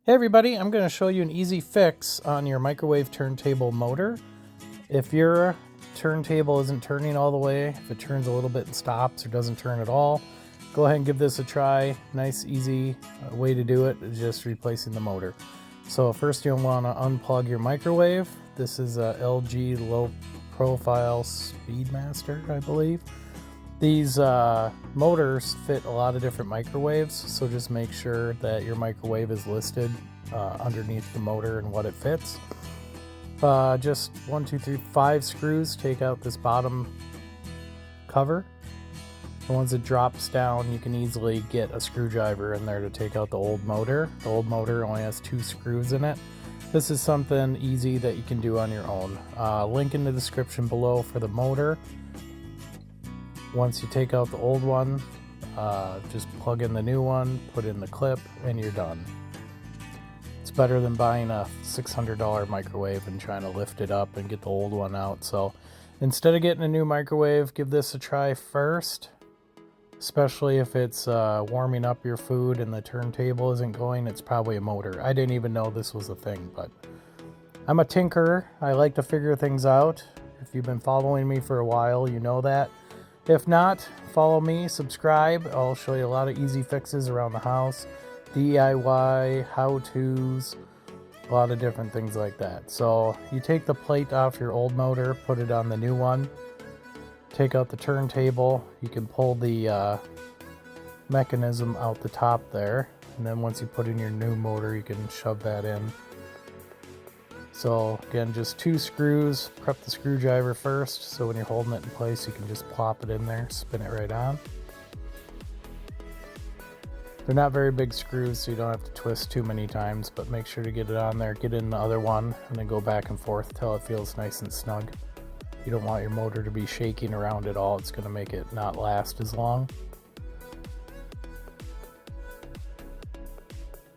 Hey everybody, I'm going to show you an easy fix on your microwave turntable motor. If your turntable isn't turning all the way, if it turns a little bit and stops or doesn't turn at all, go ahead and give this a try. Nice, easy way to do it is just replacing the motor. So first you'll want to unplug your microwave. This is a LG low profile Speedmaster, I believe. These motors fit a lot of different microwaves, so just make sure that your microwave is listed underneath the motor and what it fits. Just 1, 2, 3, 5 screws take out this bottom cover. And once it drops down, you can easily get a screwdriver in there to take out the old motor. The old motor only has 2 screws in it. This is something easy that you can do on your own. Link in the description below for the motor. Once you take out the old one, just plug in the new one, put in the clip, and you're done. It's better than buying a $600 microwave and trying to lift it up and get the old one out. So instead of getting a new microwave, give this a try first, especially if it's warming up your food and the turntable isn't going. It's probably a motor. I didn't even know this was a thing, but I'm a tinkerer. I like to figure things out. If you've been following me for a while, you know that. If not, follow me, subscribe. I'll show you a lot of easy fixes around the house, DIY, how-tos, a lot of different things like that. So you take the plate off your old motor, put it on the new one, take out the turntable. You can pull the mechanism out the top there, and then once you put in your new motor, you can shove that in. So again, just 2 screws. Prep the screwdriver first, so when you're holding it in place, you can just plop it in there, spin it right on. They're not very big screws, so you don't have to twist too many times, but make sure to get it on there, get in the other one, and then go back and forth till it feels nice and snug. You don't want your motor to be shaking around at all. It's going to make it not last as long.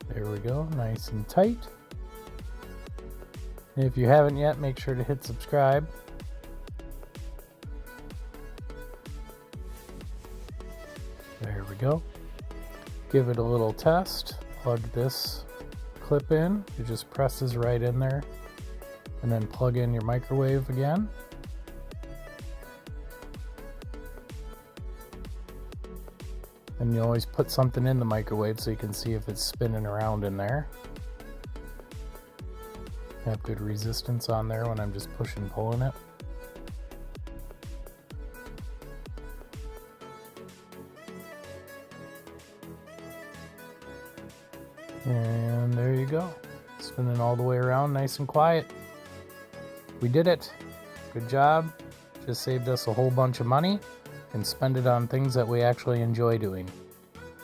There we go, nice and tight. If you haven't yet, make sure to hit subscribe. There we go. Give it a little test. Plug this clip in. It just presses right in there. And then plug in your microwave again. And you always put something in the microwave so you can see if it's spinning around in there. Have good resistance on there when I'm just pushing and pulling it. And there you go. Spinning all the way around, nice and quiet. We did it. Good job. Just saved us a whole bunch of money and spend it on things that we actually enjoy doing.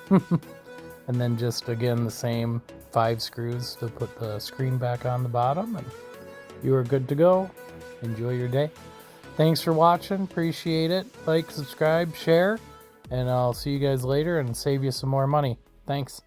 And then just again the same 5 screws to put the screen back on the bottom, and you are good to go. Enjoy your day. Thanks for watching. Appreciate it. Like, subscribe, share, and I'll see you guys later and save you some more money. Thanks.